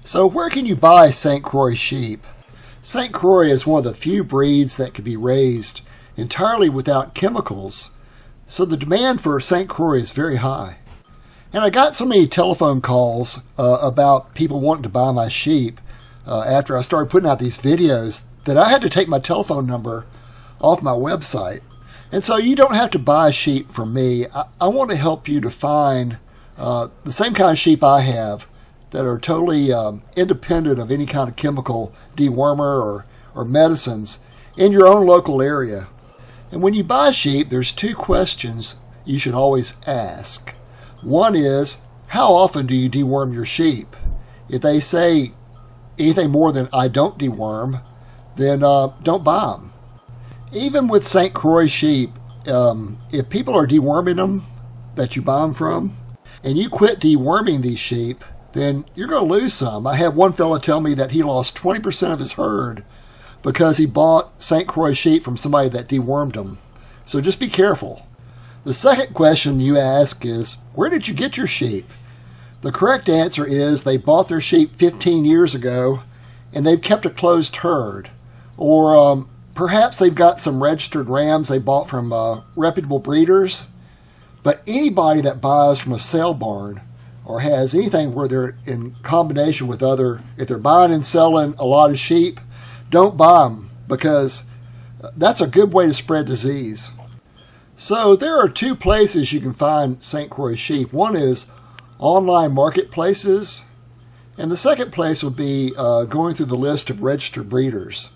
So where can you buy St. Croix sheep? St. Croix is one of the few breeds that can be raised entirely without chemicals, so the demand for St. Croix is very high. And I got so many telephone calls about people wanting to buy my sheep after I started putting out these videos that I had to take my telephone number off my website. And so you don't have to buy sheep from me. I want to help you to find the same kind of sheep I have that are totally independent of any kind of chemical dewormer or medicines in your own local area. And when you buy sheep, there's two questions you should always ask. One is, how often do you deworm your sheep? If they say anything more than I don't deworm, then don't buy them. Even with St. Croix sheep, if people are deworming them that you buy them from, and you quit deworming these sheep, then you're going to lose some. I had one fella tell me that he lost 20% of his herd because he bought St. Croix sheep from somebody that dewormed them. So just be careful. The second question you ask is, where did you get your sheep? The correct answer is they bought their sheep 15 years ago and they've kept a closed herd. Or perhaps they've got some registered rams they bought from reputable breeders. But anybody that buys from a sale barn or has anything where they're in combination with if they're buying and selling a lot of sheep, don't buy them, because that's a good way to spread disease. So there are two places you can find St. Croix sheep. One is online marketplaces, and the second place would be going through the list of registered breeders.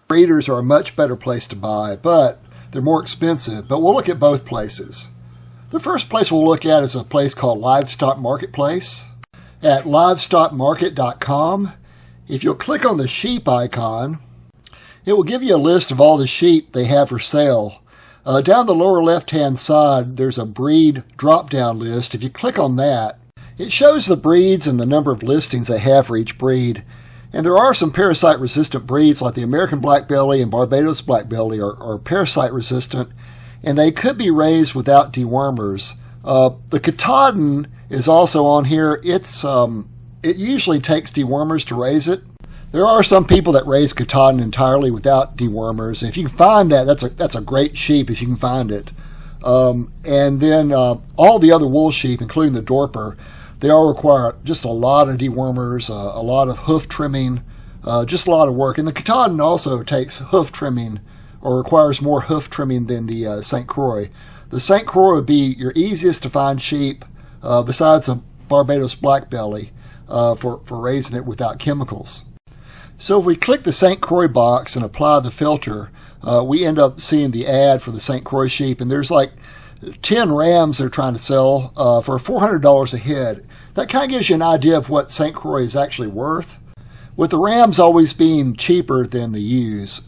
Breeders are a much better place to buy, but they're more expensive. But we'll look at both places. The first place we'll look at is a place called Livestock Marketplace at livestockmarket.com. If you'll click on the sheep icon, it will give you a list of all the sheep they have for sale. Down the lower left-hand side, there's a breed drop-down list. If you click on that, it shows the breeds and the number of listings they have for each breed. And there are some parasite-resistant breeds like the American Black Belly and Barbados Black Belly are parasite-resistant, and they could be raised without dewormers. The Katahdin is also on here. It usually takes dewormers to raise it. There are some people that raise Katahdin entirely without dewormers. And if you can find that, that's a great sheep if you can find it. And then all the other wool sheep, including the Dorper, they all require just a lot of dewormers, a lot of hoof trimming, just a lot of work. And the Katahdin also takes hoof trimming, or requires more hoof trimming than the St. Croix. The St. Croix would be your easiest to find sheep, besides the Barbados Black Belly, for raising it without chemicals. So if we click the St. Croix box and apply the filter, we end up seeing the ad for the St. Croix sheep, and there's like 10 rams they're trying to sell for $400 a head. That kind of gives you an idea of what St. Croix is actually worth, with the rams always being cheaper than the ewes.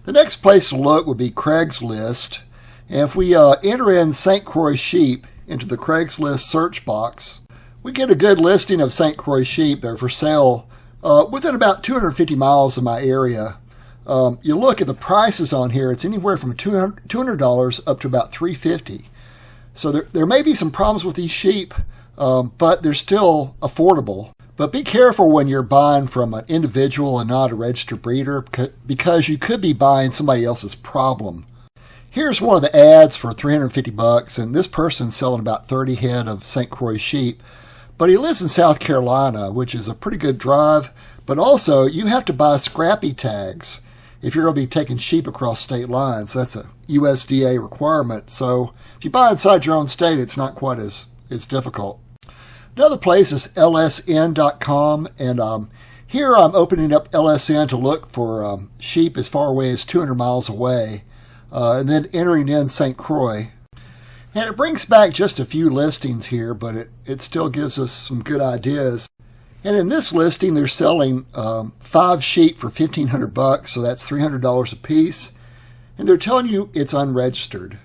The next place to look would be Craigslist. And if we enter in St. Croix sheep into the Craigslist search box, we get a good listing of St. Croix sheep that are for sale within about 250 miles of my area. You look at the prices on here, it's anywhere from $200 up to about $350. So there may be some problems with these sheep, but they're still affordable. But be careful when you're buying from an individual and not a registered breeder, because you could be buying somebody else's problem. Here's one of the ads for $350, and this person's selling about 30 head of St. Croix sheep. But he lives in South Carolina, which is a pretty good drive. But also, you have to buy scrappy tags if you're going to be taking sheep across state lines. That's a USDA requirement. So if you buy inside your own state, it's not quite as difficult. Another place is lsn.com, and here I'm opening up LSN to look for sheep as far away as 200 miles away, and then entering in St. Croix. And it brings back just a few listings here, but it still gives us some good ideas. And in this listing, they're selling 5 sheep for $1,500, so that's $300 a piece, and they're telling you it's unregistered.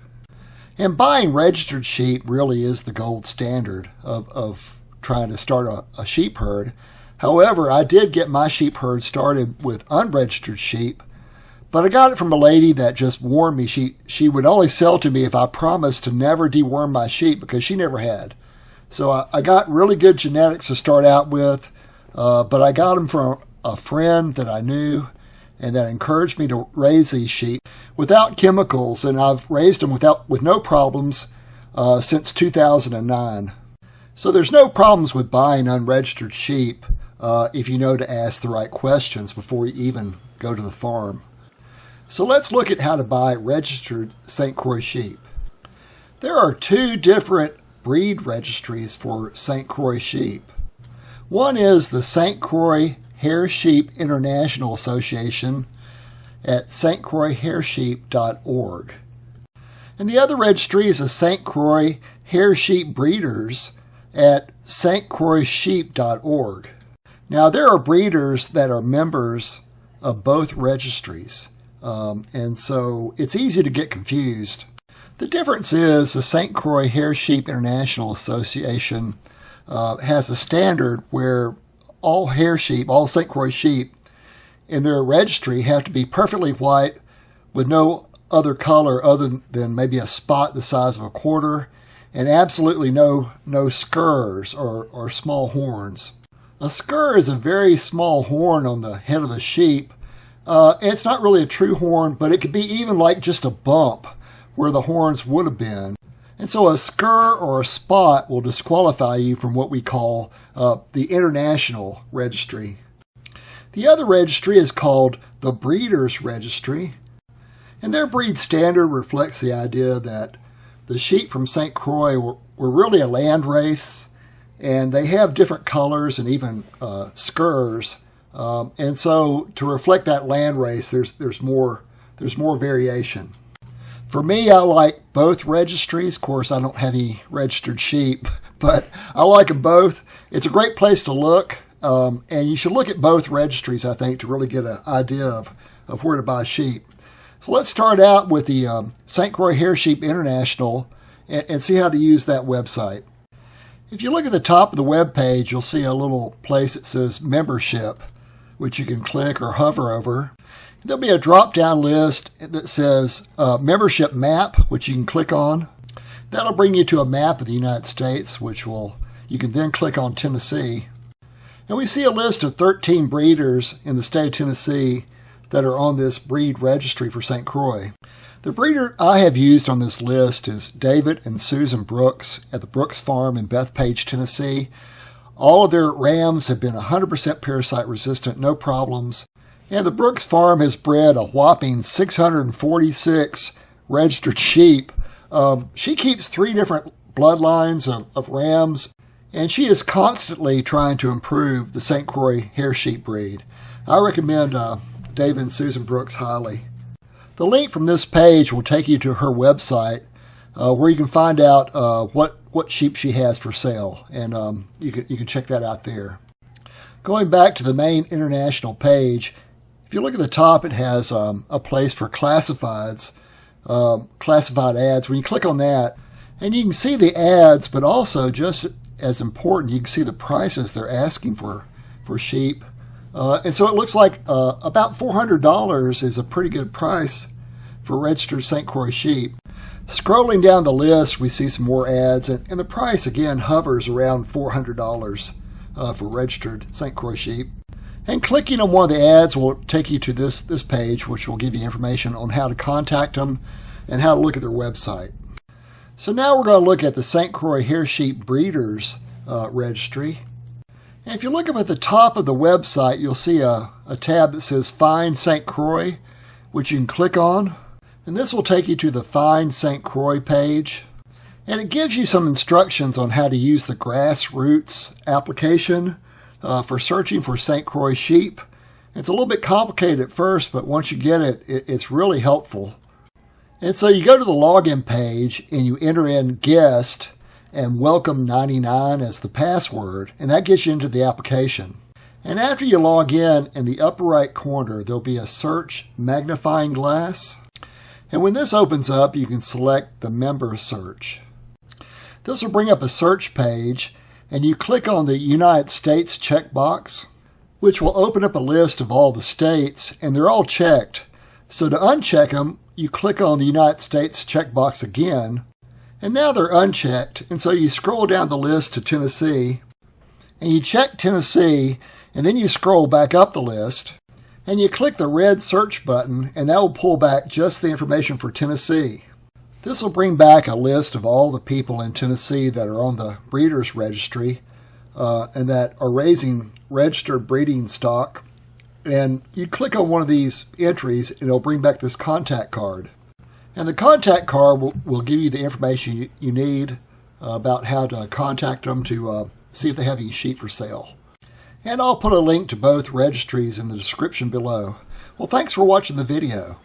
And buying registered sheep really is the gold standard of trying to start a sheep herd. However, I did get my sheep herd started with unregistered sheep, But I got it from a lady that just warned me. She would only sell to me if I promised to never deworm my sheep, because she never had. So I got really good genetics to start out with, but I got them from a friend that I knew and that encouraged me to raise these sheep without chemicals, and I've raised them with no problems since 2009. So there's no problems with buying unregistered sheep if you know to ask the right questions before you even go to the farm. So let's look at how to buy registered St. Croix sheep. There are two different breed registries for St. Croix sheep. One is the St. Croix Hair Sheep International Association at stcroixhairsheep.org. And the other registry is the St. Croix Hair Sheep Breeders at stcroixsheep.org. Now, there are breeders that are members of both registries, and so it's easy to get confused. The difference is the St. Croix Hair Sheep International Association has a standard where all hair sheep, all St. Croix sheep in their registry have to be perfectly white with no other color other than maybe a spot the size of a quarter, and absolutely no scurs or small horns. A scur is a very small horn on the head of a sheep. It's not really a true horn, but it could be even like just a bump where the horns would have been. And so a scur or a spot will disqualify you from what we call the International Registry. The other registry is called the Breeders' Registry, and their breed standard reflects the idea that the sheep from St. Croix were really a land race, and they have different colors and even scurs. And so to reflect that land race, there's more variation. For me, I like both registries. Of course, I don't have any registered sheep, but I like them both. It's a great place to look, and you should look at both registries, I think, to really get an idea of where to buy sheep. So let's start out with the St. Croix Hair Sheep International and see how to use that website. If you look at the top of the web page, you'll see a little place that says Membership, which you can click or hover over. There'll be a drop-down list that says Membership Map, which you can click on. That'll bring you to a map of the United States, you can then click on Tennessee. And we see a list of 13 breeders in the state of Tennessee that are on this breed registry for St. Croix. The breeder I have used on this list is David and Susan Brooks at the Brooks Farm in Bethpage, Tennessee. All of their rams have been 100% parasite resistant, no problems. And the Brooks Farm has bred a whopping 646 registered sheep. She keeps 3 different bloodlines of rams, and she is constantly trying to improve the St. Croix hair sheep breed. I recommend David and Susan Brooks highly. The link from this page will take you to her website where you can find out what sheep she has for sale, and you can check that out there. Going back to the main international page, if you look at the top, it has a place for classified ads. When you click on that, and you can see the ads, but also just as important, you can see the prices they're asking for sheep. And so it looks like about $400 is a pretty good price for registered St. Croix sheep. Scrolling down the list, we see some more ads, and the price again hovers around $400 for registered St. Croix sheep. And clicking on one of the ads will take you to this page, which will give you information on how to contact them and how to look at their website. So now we're going to look at the St. Croix Hair Sheep Breeders Registry. And if you look up at the top of the website, you'll see a tab that says Find St. Croix, which you can click on. And this will take you to the Find St. Croix page. And it gives you some instructions on how to use the grassroots application for searching for St. Croix sheep. It's a little bit complicated at first, but once you get it, it's really helpful. And so you go to the login page and you enter in guest and welcome 99 as the password, and that gets you into the application. And after you log in the upper right corner, there'll be a search magnifying glass. And when this opens up, you can select the member search. This will bring up a search page, and you click on the United States checkbox, which will open up a list of all the states, and they're all checked. So to uncheck them, you click on the United States checkbox again, and now they're unchecked, and so you scroll down the list to Tennessee, and you check Tennessee, and then you scroll back up the list, and you click the red search button, and that will pull back just the information for Tennessee. This will bring back a list of all the people in Tennessee that are on the breeders registry and that are raising registered breeding stock. And you click on one of these entries, and it'll bring back this contact card. And the contact card will give you the information you need about how to contact them to see if they have any sheep for sale. And I'll put a link to both registries in the description below. Well, thanks for watching the video.